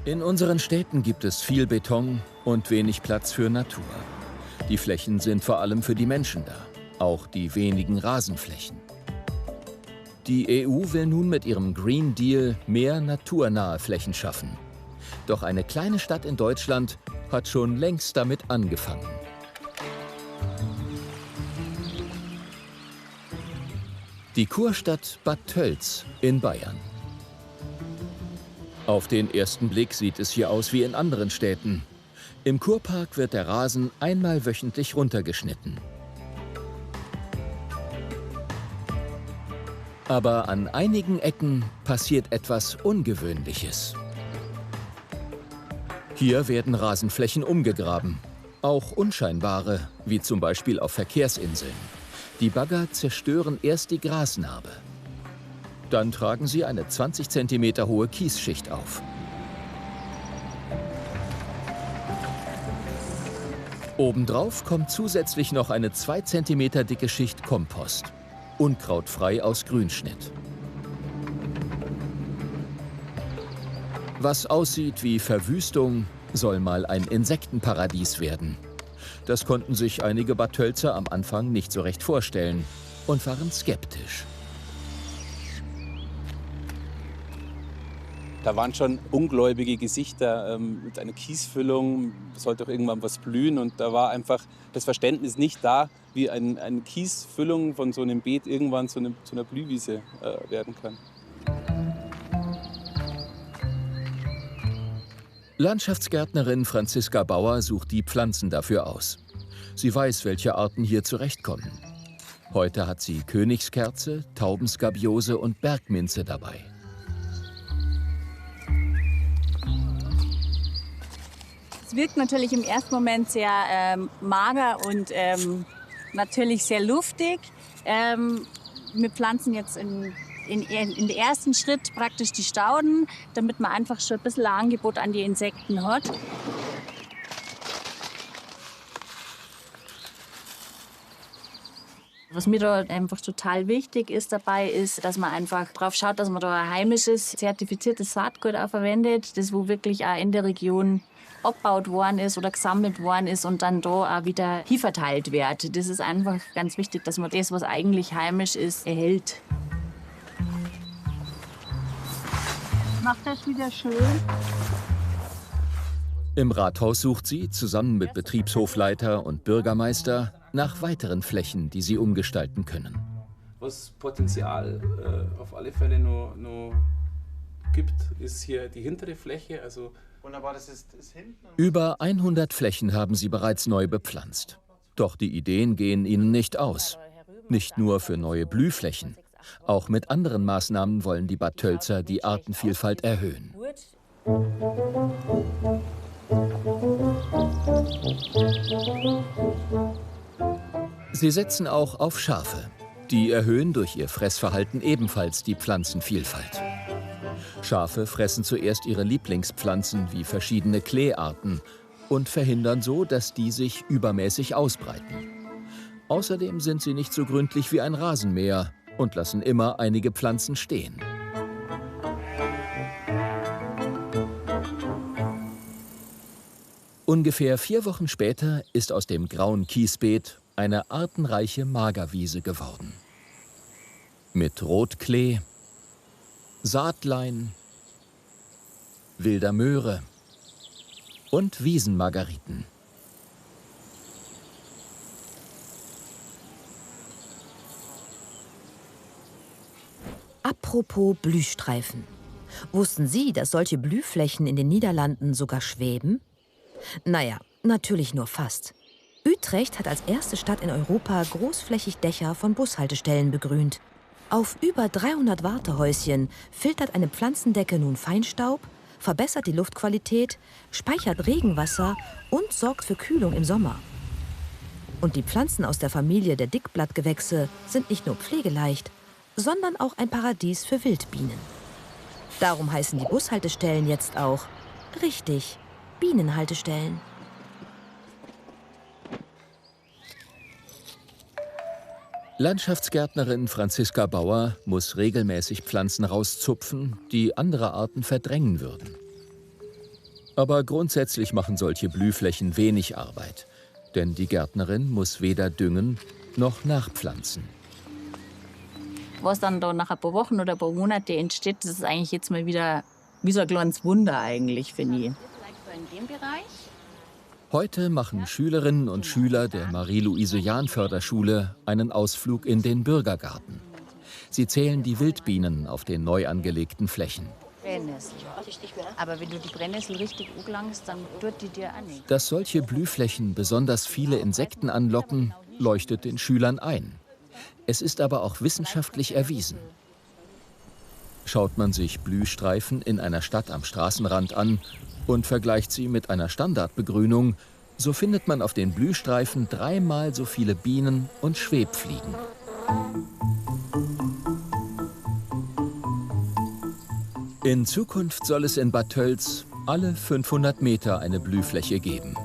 In unseren Städten gibt es viel Beton und wenig Platz für Natur. Die Flächen sind vor allem für die Menschen da, auch die wenigen Rasenflächen. Die EU will nun mit ihrem Green Deal mehr naturnahe Flächen schaffen. Doch eine kleine Stadt in Deutschland hat schon längst damit angefangen. Die Kurstadt Bad Tölz in Bayern. Auf den ersten Blick sieht es hier aus wie in anderen Städten. Im Kurpark wird der Rasen einmal wöchentlich runtergeschnitten. Aber an einigen Ecken passiert etwas Ungewöhnliches. Hier werden Rasenflächen umgegraben, auch unscheinbare, wie zum Beispiel auf Verkehrsinseln. Die Bagger zerstören erst die Grasnarbe. Dann tragen sie eine 20 cm hohe Kiesschicht auf. Obendrauf kommt zusätzlich noch eine 2 cm dicke Schicht Kompost, unkrautfrei aus Grünschnitt. Was aussieht wie Verwüstung, soll mal ein Insektenparadies werden. Das konnten sich einige Bad Tölzer am Anfang nicht so recht vorstellen und waren skeptisch. Da waren schon ungläubige Gesichter mit einer Kiesfüllung, sollte doch irgendwann was blühen. Und da war einfach das Verständnis nicht da, wie eine Kiesfüllung von so einem Beet irgendwann zu einer Blühwiese werden kann. Landschaftsgärtnerin Franziska Bauer sucht die Pflanzen dafür aus. Sie weiß, welche Arten hier zurechtkommen. Heute hat sie Königskerze, Taubenskabiose und Bergminze dabei. Es wirkt natürlich im ersten Moment sehr mager und natürlich sehr luftig. Wir pflanzen jetzt in den ersten Schritt praktisch die Stauden, damit man einfach schon ein bisschen ein Angebot an die Insekten hat. Was mir da einfach total wichtig ist dabei, ist, dass man einfach darauf schaut, dass man da ein heimisches, zertifiziertes Saatgut auch verwendet, das wo wirklich auch in der Region abgebaut worden ist oder gesammelt worden ist und dann da auch wieder verteilt wird. Das ist einfach ganz wichtig, dass man das, was eigentlich heimisch ist, erhält. Macht das wieder schön. Im Rathaus sucht sie, zusammen mit Betriebshofleiter und Bürgermeister, nach weiteren Flächen, die sie umgestalten können. Was Potenzial auf alle Fälle noch gibt, ist hier die hintere Fläche. Also wunderbar, das ist hinten. Über 100 Flächen haben sie bereits neu bepflanzt. Doch die Ideen gehen ihnen nicht aus. Nicht nur für neue Blühflächen. Auch mit anderen Maßnahmen wollen die Bad Tölzer die Artenvielfalt erhöhen. Sie setzen auch auf Schafe. Die erhöhen durch ihr Fressverhalten ebenfalls die Pflanzenvielfalt. Schafe fressen zuerst ihre Lieblingspflanzen wie verschiedene Kleearten und verhindern so, dass die sich übermäßig ausbreiten. Außerdem sind sie nicht so gründlich wie ein Rasenmäher und lassen immer einige Pflanzen stehen. Ungefähr 4 Wochen später ist aus dem grauen Kiesbeet eine artenreiche Magerwiese geworden. Mit Rotklee, Saatlein, wilder Möhre und Wiesenmargeriten. Apropos Blühstreifen. Wussten Sie, dass solche Blühflächen in den Niederlanden sogar schweben? Naja, natürlich nur fast. Utrecht hat als erste Stadt in Europa großflächig Dächer von Bushaltestellen begrünt. Auf über 300 Wartehäuschen filtert eine Pflanzendecke nun Feinstaub, verbessert die Luftqualität, speichert Regenwasser und sorgt für Kühlung im Sommer. Und die Pflanzen aus der Familie der Dickblattgewächse sind nicht nur pflegeleicht, sondern auch ein Paradies für Wildbienen. Darum heißen die Bushaltestellen jetzt auch, richtig, Bienenhaltestellen. Landschaftsgärtnerin Franziska Bauer muss regelmäßig Pflanzen rauszupfen, die andere Arten verdrängen würden. Aber grundsätzlich machen solche Blühflächen wenig Arbeit. Denn die Gärtnerin muss weder düngen noch nachpflanzen. Was dann da nach ein paar Wochen oder ein paar Monaten entsteht, das ist eigentlich jetzt mal wieder wie so ein kleines Wunder eigentlich, finde ich. In dem Bereich. Heute machen Schülerinnen und Schüler der Marie-Louise-Jahn-Förderschule einen Ausflug in den Bürgergarten. Sie zählen die Wildbienen auf den neu angelegten Flächen. Brennnessel. Aber wenn du die Brennnessel richtig anlangst, dann tut die dir auch nicht. Dass solche Blühflächen besonders viele Insekten anlocken, leuchtet den Schülern ein. Es ist aber auch wissenschaftlich erwiesen. Schaut man sich Blühstreifen in einer Stadt am Straßenrand an und vergleicht sie mit einer Standardbegrünung, so findet man auf den Blühstreifen 3-mal so viele Bienen und Schwebfliegen. In Zukunft soll es in Bad Tölz alle 500 Meter eine Blühfläche geben.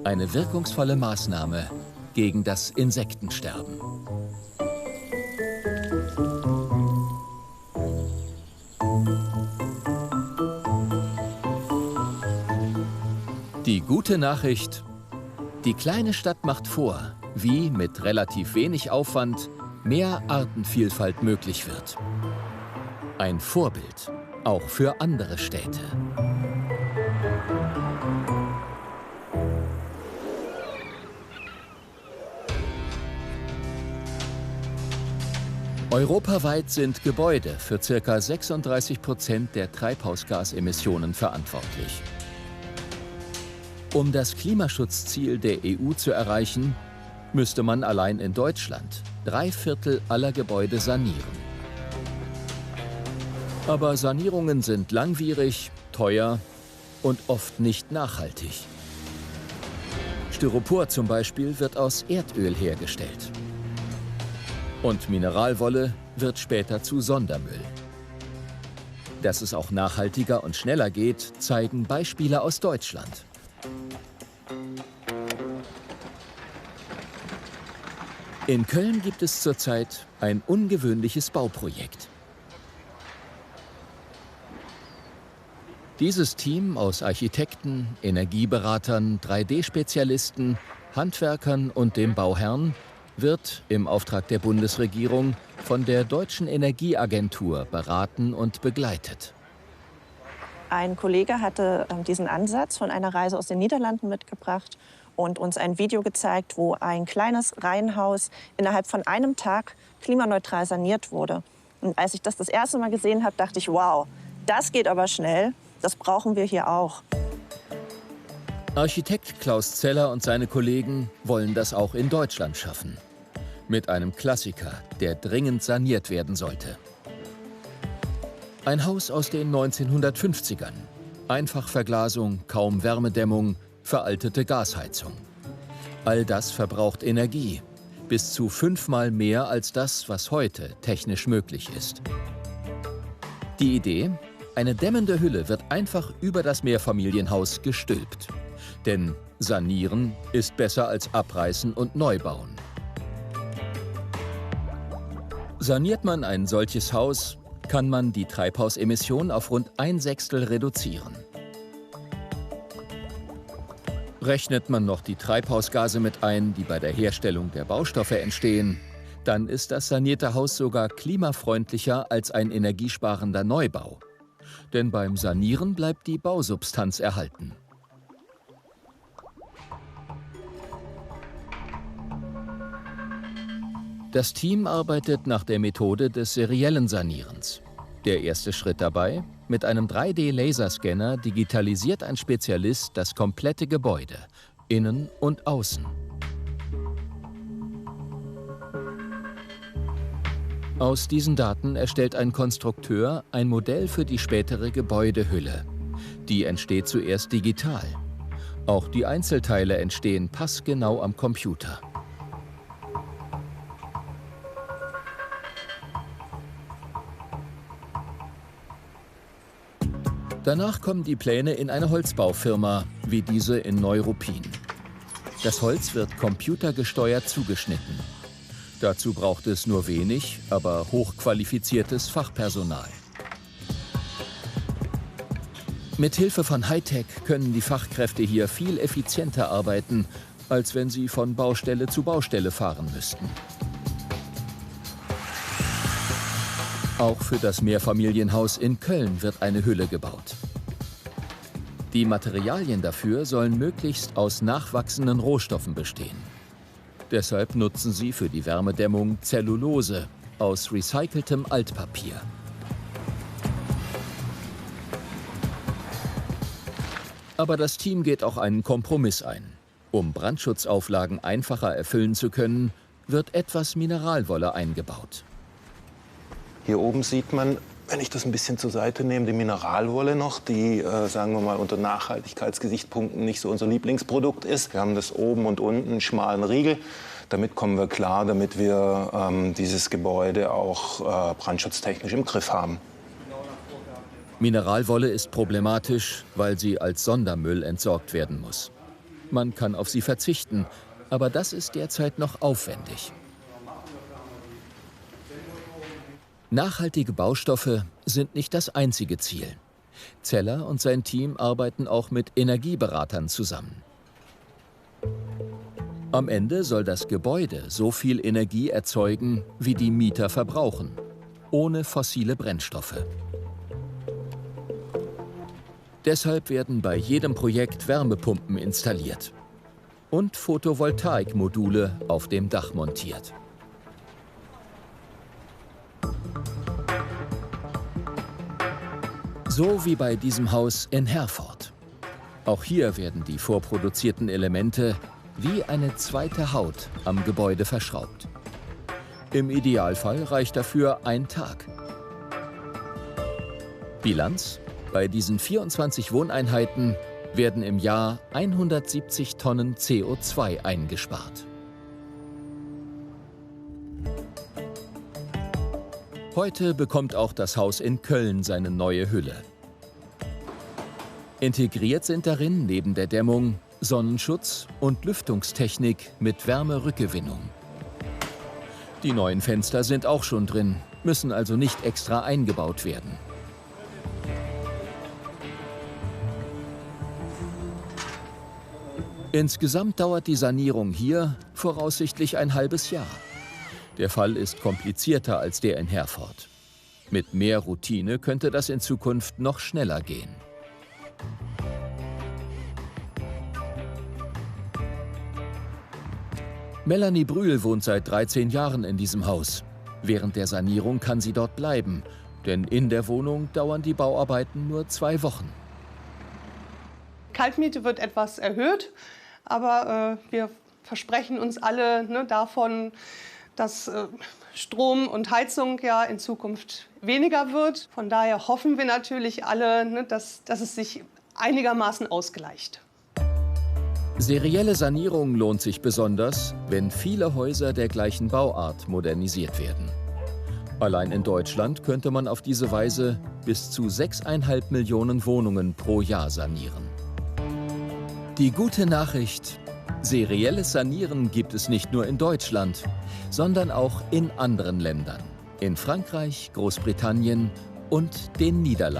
Eine wirkungsvolle Maßnahme gegen das Insektensterben. Die gute Nachricht: Die kleine Stadt macht vor, wie mit relativ wenig Aufwand mehr Artenvielfalt möglich wird. Ein Vorbild, auch für andere Städte. Europaweit sind Gebäude für ca. 36% der Treibhausgasemissionen verantwortlich. Um das Klimaschutzziel der EU zu erreichen, müsste man allein in Deutschland 3/4 aller Gebäude sanieren. Aber Sanierungen sind langwierig, teuer und oft nicht nachhaltig. Styropor zum Beispiel wird aus Erdöl hergestellt. Und Mineralwolle wird später zu Sondermüll. Dass es auch nachhaltiger und schneller geht, zeigen Beispiele aus Deutschland. In Köln gibt es zurzeit ein ungewöhnliches Bauprojekt. Dieses Team aus Architekten, Energieberatern, 3D-Spezialisten, Handwerkern und dem Bauherrn wird im Auftrag der Bundesregierung von der Deutschen Energieagentur beraten und begleitet. Ein Kollege hatte diesen Ansatz von einer Reise aus den Niederlanden mitgebracht und uns ein Video gezeigt, wo ein kleines Reihenhaus innerhalb von einem Tag klimaneutral saniert wurde. Und als ich das erste Mal gesehen habe, dachte ich, wow, das geht aber schnell, das brauchen wir hier auch. Architekt Klaus Zeller und seine Kollegen wollen das auch in Deutschland schaffen. Mit einem Klassiker, der dringend saniert werden sollte. Ein Haus aus den 1950ern. Einfachverglasung, kaum Wärmedämmung, veraltete Gasheizung. All das verbraucht Energie. Bis zu 5-mal mehr als das, was heute technisch möglich ist. Die Idee? Eine dämmende Hülle wird einfach über das Mehrfamilienhaus gestülpt. Denn sanieren ist besser als abreißen und neu bauen. Saniert man ein solches Haus, kann man die Treibhausemissionen auf rund 1/6 reduzieren. Rechnet man noch die Treibhausgase mit ein, die bei der Herstellung der Baustoffe entstehen, dann ist das sanierte Haus sogar klimafreundlicher als ein energiesparender Neubau. Denn beim Sanieren bleibt die Bausubstanz erhalten. Das Team arbeitet nach der Methode des seriellen Sanierens. Der erste Schritt dabei: Mit einem 3D-Laserscanner digitalisiert ein Spezialist das komplette Gebäude, innen und außen. Aus diesen Daten erstellt ein Konstrukteur ein Modell für die spätere Gebäudehülle. Die entsteht zuerst digital. Auch die Einzelteile entstehen passgenau am Computer. Danach kommen die Pläne in eine Holzbaufirma, wie diese in Neuruppin. Das Holz wird computergesteuert zugeschnitten. Dazu braucht es nur wenig, aber hochqualifiziertes Fachpersonal. Mit Hilfe von Hightech können die Fachkräfte hier viel effizienter arbeiten, als wenn sie von Baustelle zu Baustelle fahren müssten. Auch für das Mehrfamilienhaus in Köln wird eine Hülle gebaut. Die Materialien dafür sollen möglichst aus nachwachsenden Rohstoffen bestehen. Deshalb nutzen sie für die Wärmedämmung Zellulose aus recyceltem Altpapier. Aber das Team geht auch einen Kompromiss ein. Um Brandschutzauflagen einfacher erfüllen zu können, wird etwas Mineralwolle eingebaut. Hier oben sieht man, wenn ich das ein bisschen zur Seite nehme, die Mineralwolle noch, die, sagen wir mal, unter Nachhaltigkeitsgesichtspunkten nicht so unser Lieblingsprodukt ist. Wir haben das oben und unten einen schmalen Riegel. Damit kommen wir klar, damit wir dieses Gebäude auch brandschutztechnisch im Griff haben. Mineralwolle ist problematisch, weil sie als Sondermüll entsorgt werden muss. Man kann auf sie verzichten, aber das ist derzeit noch aufwendig. Nachhaltige Baustoffe sind nicht das einzige Ziel. Zeller und sein Team arbeiten auch mit Energieberatern zusammen. Am Ende soll das Gebäude so viel Energie erzeugen, wie die Mieter verbrauchen, ohne fossile Brennstoffe. Deshalb werden bei jedem Projekt Wärmepumpen installiert und Photovoltaikmodule auf dem Dach montiert. So wie bei diesem Haus in Herford. Auch hier werden die vorproduzierten Elemente wie eine zweite Haut am Gebäude verschraubt. Im Idealfall reicht dafür ein Tag. Bilanz: Bei diesen 24 Wohneinheiten werden im Jahr 170 Tonnen CO2 eingespart. Heute bekommt auch das Haus in Köln seine neue Hülle. Integriert sind darin neben der Dämmung Sonnenschutz und Lüftungstechnik mit Wärmerückgewinnung. Die neuen Fenster sind auch schon drin, müssen also nicht extra eingebaut werden. Insgesamt dauert die Sanierung hier voraussichtlich ein halbes Jahr. Der Fall ist komplizierter als der in Herford. Mit mehr Routine könnte das in Zukunft noch schneller gehen. Melanie Brühl wohnt seit 13 Jahren in diesem Haus. Während der Sanierung kann sie dort bleiben, denn in der Wohnung dauern die Bauarbeiten nur 2 Wochen. Kaltmiete wird etwas erhöht, aber wir versprechen uns alle davon, dass Strom und Heizung ja in Zukunft weniger wird. Von daher hoffen wir natürlich alle, dass es sich einigermaßen ausgleicht. Serielle Sanierung lohnt sich besonders, wenn viele Häuser der gleichen Bauart modernisiert werden. Allein in Deutschland könnte man auf diese Weise bis zu 6,5 Millionen Wohnungen pro Jahr sanieren. Die gute Nachricht: Serielles Sanieren gibt es nicht nur in Deutschland, sondern auch in anderen Ländern. In Frankreich, Großbritannien und den Niederlanden.